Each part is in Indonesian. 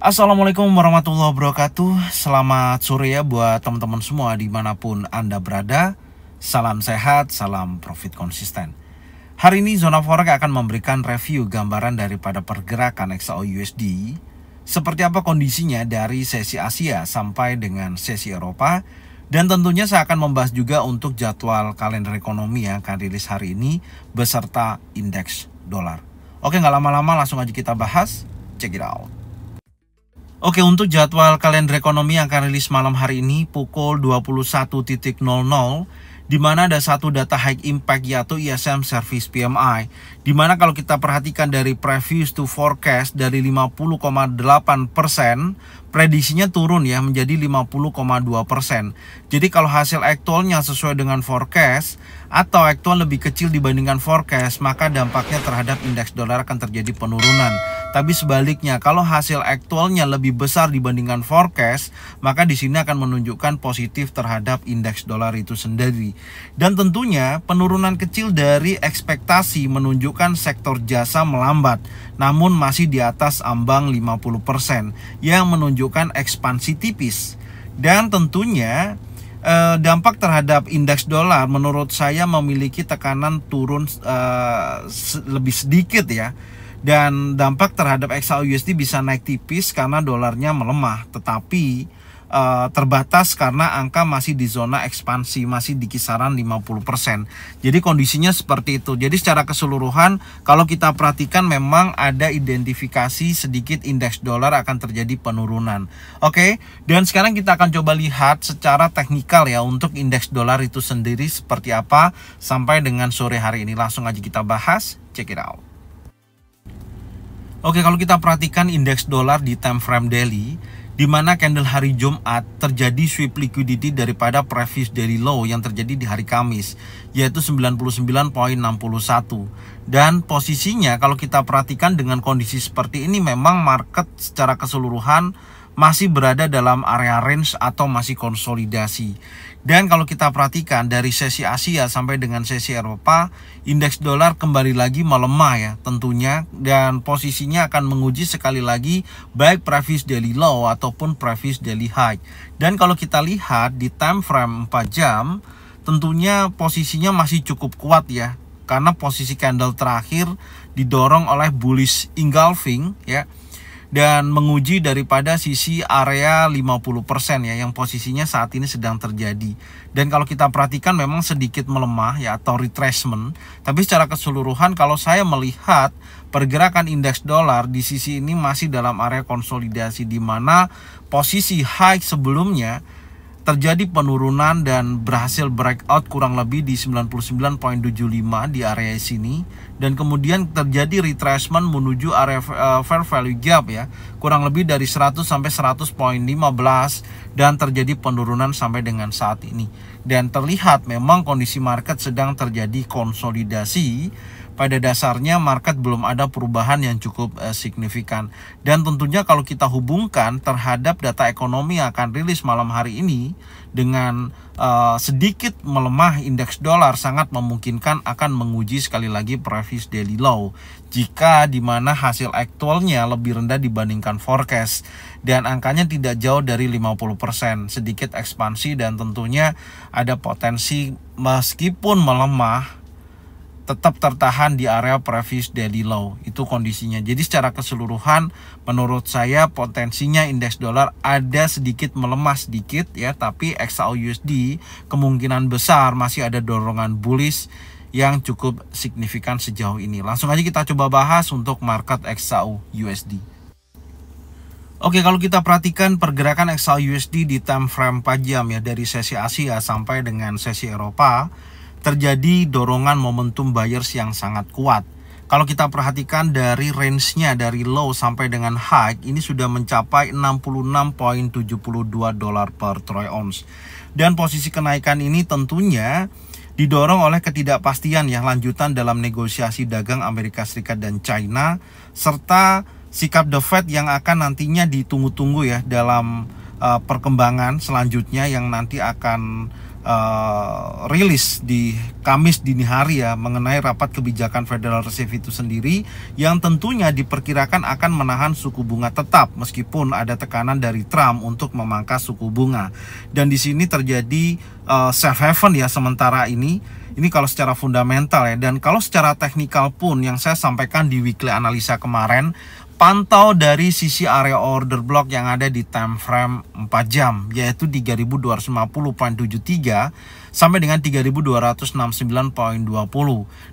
Assalamualaikum warahmatullahi wabarakatuh. Selamat sore ya buat teman-teman semua dimanapun Anda berada. Salam sehat, salam profit konsisten. Hari ini Zona Forex akan memberikan review gambaran daripada pergerakan XAU-USD. Seperti apa kondisinya dari sesi Asia sampai dengan sesi Eropa. Dan tentunya saya akan membahas juga untuk jadwal kalender ekonomi yang akan rilis hari ini beserta indeks dolar. Oke, nggak lama-lama langsung aja kita bahas. Check it out. Oke, untuk jadwal kalender ekonomi yang akan rilis malam hari ini pukul 21.00, di mana ada satu data high impact yaitu ISM Service PMI, di mana kalau kita perhatikan dari previous to forecast dari 50,8%, prediksinya turun ya menjadi 50,2%. Jadi kalau hasil aktualnya sesuai dengan forecast atau aktual lebih kecil dibandingkan forecast, maka dampaknya terhadap indeks dolar akan terjadi penurunan. Tapi sebaliknya, kalau hasil aktualnya lebih besar dibandingkan forecast, maka di sini akan menunjukkan positif terhadap indeks dolar itu sendiri. Dan tentunya penurunan kecil dari ekspektasi menunjukkan sektor jasa melambat, namun masih di atas ambang 50%, yang menunjukkan ekspansi tipis. Dan tentunya dampak terhadap indeks dolar menurut saya memiliki tekanan turun lebih sedikit ya. Dan dampak terhadap XAU-USD bisa naik tipis karena dolarnya melemah, tetapi terbatas karena angka masih di zona ekspansi, masih di kisaran 50%. Jadi kondisinya seperti itu. Jadi secara keseluruhan kalau kita perhatikan memang ada identifikasi sedikit indeks dolar akan terjadi penurunan. Oke, dan sekarang kita akan coba lihat secara teknikal ya untuk indeks dolar itu sendiri seperti apa sampai dengan sore hari ini. Langsung aja kita bahas, check it out. Oke, kalau kita perhatikan indeks dolar di time frame daily, di mana candle hari Jumat terjadi sweep liquidity daripada previous daily low yang terjadi di hari Kamis, yaitu 99.61. Dan posisinya kalau kita perhatikan dengan kondisi seperti ini, memang market secara keseluruhan masih berada dalam area range atau masih konsolidasi. Dan kalau kita perhatikan dari sesi Asia sampai dengan sesi Eropa, indeks dolar kembali lagi melemah ya tentunya, dan posisinya akan menguji sekali lagi baik previous daily low ataupun previous daily high. Dan kalau kita lihat di time frame 4 jam, tentunya posisinya masih cukup kuat ya, karena posisi candle terakhir didorong oleh bullish engulfing ya, dan menguji daripada sisi area 50% ya, yang posisinya saat ini sedang terjadi. Dan kalau kita perhatikan memang sedikit melemah ya, atau retracement. Tapi secara keseluruhan kalau saya melihat pergerakan indeks dolar di sisi ini masih dalam area konsolidasi, di mana posisi high sebelumnya terjadi penurunan dan berhasil breakout kurang lebih di 99.75 di area sini, dan kemudian terjadi retracement menuju area fair value gap ya, kurang lebih dari 100 sampai 100.15, dan terjadi penurunan sampai dengan saat ini. Dan terlihat memang kondisi market sedang terjadi konsolidasi. Pada dasarnya market belum ada perubahan yang cukup signifikan. Dan tentunya kalau kita hubungkan terhadap data ekonomi yang akan rilis malam hari ini dengan sedikit melemah indeks dolar, sangat memungkinkan akan menguji sekali lagi previous daily low, jika dimana hasil aktualnya lebih rendah dibandingkan forecast dan angkanya tidak jauh dari 50%, sedikit ekspansi, dan tentunya ada potensi meskipun melemah tetap tertahan di area previous daily low. Itu kondisinya. Jadi secara keseluruhan menurut saya potensinya indeks dolar ada sedikit melemah sedikit ya, tapi XAU-USD kemungkinan besar masih ada dorongan bullish yang cukup signifikan sejauh ini. Langsung aja kita coba bahas untuk market XAU-USD. Oke, kalau kita perhatikan pergerakan XAU-USD di time frame 4 jam ya, dari sesi Asia sampai dengan sesi Eropa, terjadi dorongan momentum buyers yang sangat kuat. Kalau kita perhatikan dari range-nya dari low sampai dengan high, ini sudah mencapai 66.72 dolar per troy ounce. Dan posisi kenaikan ini tentunya didorong oleh ketidakpastian yang lanjutan dalam negosiasi dagang Amerika Serikat dan China, serta sikap The Fed yang akan nantinya ditunggu-tunggu ya dalam perkembangan selanjutnya yang nanti akan rilis di Kamis dini hari ya mengenai rapat kebijakan Federal Reserve itu sendiri, yang tentunya diperkirakan akan menahan suku bunga tetap meskipun ada tekanan dari Trump untuk memangkas suku bunga. Dan di sini terjadi safe haven ya sementara ini kalau secara fundamental ya. Dan kalau secara teknikal pun yang saya sampaikan di weekly analisa kemarin, pantau dari sisi area order block yang ada di time frame 4 jam, yaitu 3250.73 sampai dengan 3269.20.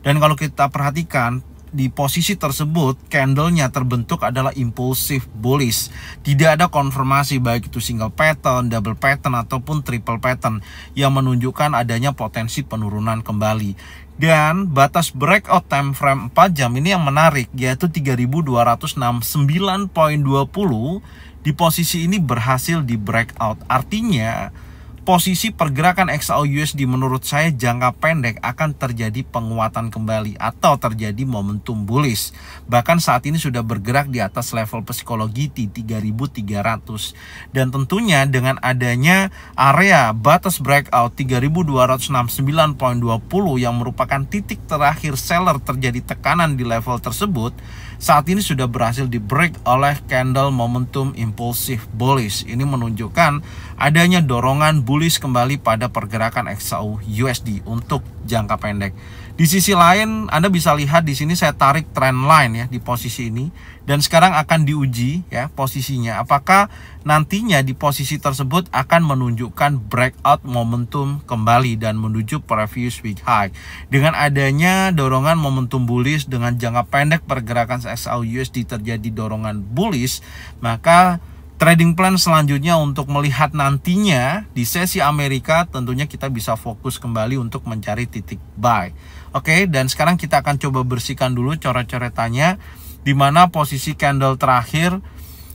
Dan kalau kita perhatikan, di posisi tersebut candlenya terbentuk adalah impulsif bullish. Tidak ada konfirmasi baik itu single pattern, double pattern ataupun triple pattern yang menunjukkan adanya potensi penurunan kembali. Dan batas breakout time frame 4 jam ini yang menarik, yaitu 3269.20. Di posisi ini berhasil di breakout. Artinya posisi pergerakan XAU-USD menurut saya jangka pendek akan terjadi penguatan kembali atau terjadi momentum bullish. Bahkan saat ini sudah bergerak di atas level psikologi di 3.300. Dan tentunya dengan adanya area batas breakout 3.269.20 yang merupakan titik terakhir seller terjadi tekanan di level tersebut, saat ini sudah berhasil di break oleh candle momentum impulsif bullish. Ini menunjukkan adanya dorongan bullish kembali pada pergerakan XAU USD untuk jangka pendek. Di sisi lain, Anda bisa lihat di sini saya tarik trend line ya di posisi ini, dan sekarang akan diuji ya posisinya. Apakah nantinya di posisi tersebut akan menunjukkan breakout momentum kembali dan menuju previous week high. Dengan adanya dorongan momentum bullish dengan jangka pendek pergerakan XAU USD terjadi dorongan bullish, maka trading plan selanjutnya untuk melihat nantinya di sesi Amerika tentunya kita bisa fokus kembali untuk mencari titik buy. Oke, dan sekarang kita akan coba bersihkan dulu coret-coretannya, di mana posisi candle terakhir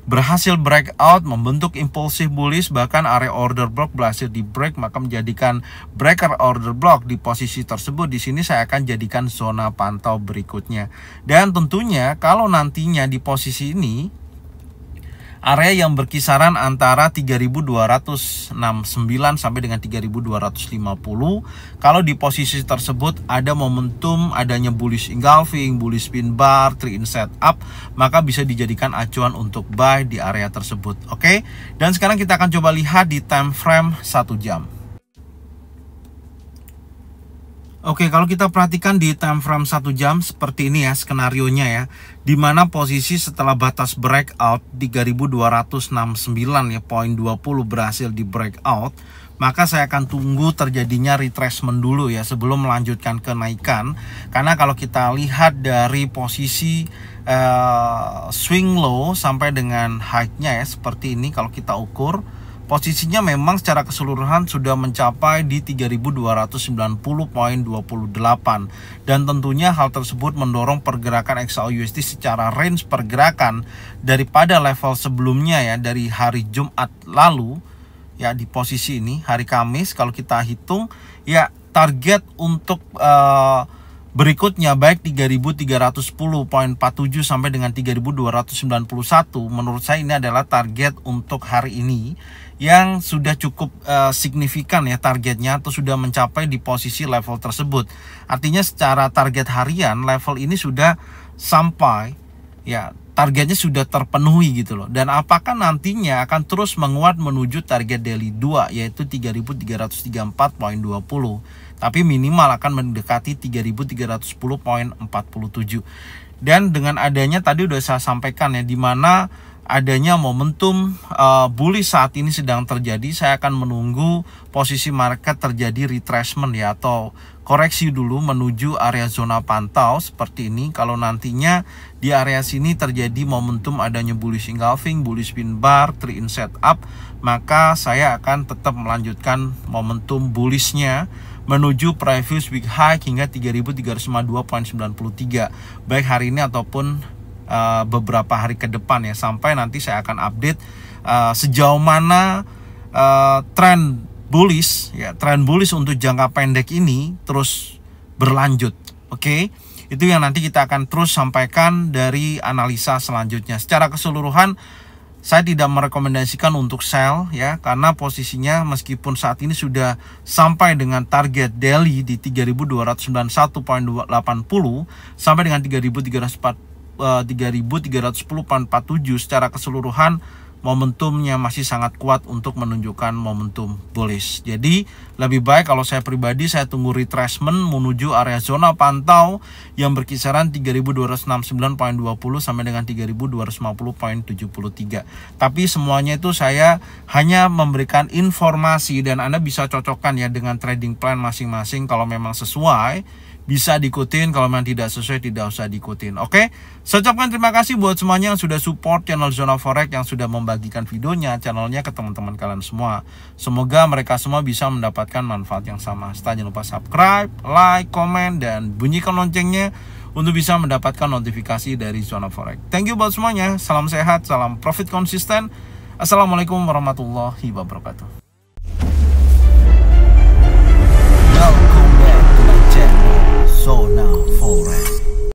berhasil breakout membentuk impulsif bullish, bahkan area order block berhasil di break, maka menjadikan breaker order block di posisi tersebut. Di sini saya akan jadikan zona pantau berikutnya. Dan tentunya kalau nantinya di posisi ini area yang berkisaran antara 3269 sampai dengan 3250. Kalau di posisi tersebut ada momentum adanya bullish engulfing, bullish pin bar, 3-in setup, maka bisa dijadikan acuan untuk buy di area tersebut. Oke. Dan sekarang kita akan coba lihat di time frame 1 jam. Oke, kalau kita perhatikan di time frame 1 jam seperti ini ya skenarionya ya, di mana posisi setelah batas breakout 3269 ya, poin 20 berhasil di breakout, maka saya akan tunggu terjadinya retracement dulu ya sebelum melanjutkan kenaikan. Karena kalau kita lihat dari posisi swing low sampai dengan high-nya ya seperti ini, kalau kita ukur posisinya memang secara keseluruhan sudah mencapai di 3290.28, dan tentunya hal tersebut mendorong pergerakan XAU USD secara range pergerakan daripada level sebelumnya ya, dari hari Jumat lalu ya, di posisi ini hari Kamis kalau kita hitung ya, target untuk berikutnya baik 3310.47 sampai dengan 3291, menurut saya ini adalah target untuk hari ini yang sudah cukup signifikan ya targetnya, atau sudah mencapai di posisi level tersebut. Artinya secara target harian level ini sudah sampai ya, targetnya sudah terpenuhi gitu loh. Dan apakah nantinya akan terus menguat menuju target daily 2 yaitu 3334.20, tapi minimal akan mendekati 3310.47. Dan dengan adanya tadi udah saya sampaikan ya, dimana adanya momentum bullish saat ini sedang terjadi, saya akan menunggu posisi market terjadi retracement ya, atau koreksi dulu menuju area zona pantau seperti ini. Kalau nantinya di area sini terjadi momentum adanya bullish engulfing, bullish pin bar, 3-in setup, maka saya akan tetap melanjutkan momentum bullishnya menuju previous week high hingga 3352.93 baik hari ini ataupun beberapa hari ke depan ya, sampai nanti saya akan update sejauh mana tren bullish ya, tren bullish untuk jangka pendek ini terus berlanjut. Oke, itu yang nanti kita akan terus sampaikan dari analisa selanjutnya. Secara keseluruhan saya tidak merekomendasikan untuk sell ya, karena posisinya meskipun saat ini sudah sampai dengan target daily di 3291.80 sampai dengan 3310.47 secara keseluruhan momentumnya masih sangat kuat untuk menunjukkan momentum bullish. Jadi lebih baik kalau saya pribadi saya tunggu retracement menuju area zona pantau yang berkisaran 3269.20 sampai dengan 3250.73. Tapi semuanya itu saya hanya memberikan informasi dan Anda bisa cocokkan ya dengan trading plan masing-masing. Kalau memang sesuai bisa diikutin, kalau memang tidak sesuai tidak usah diikutin. Oke, saya ucapkan terima kasih buat semuanya yang sudah support channel Zona Forex, yang sudah membagikan videonya, channelnya ke teman-teman kalian semua. Semoga mereka semua bisa mendapatkan manfaat yang sama. Setelah jangan lupa subscribe, like, komen, dan bunyikan loncengnya untuk bisa mendapatkan notifikasi dari Zona Forex. Thank you buat semuanya, salam sehat, salam profit konsisten. Assalamualaikum warahmatullahi wabarakatuh.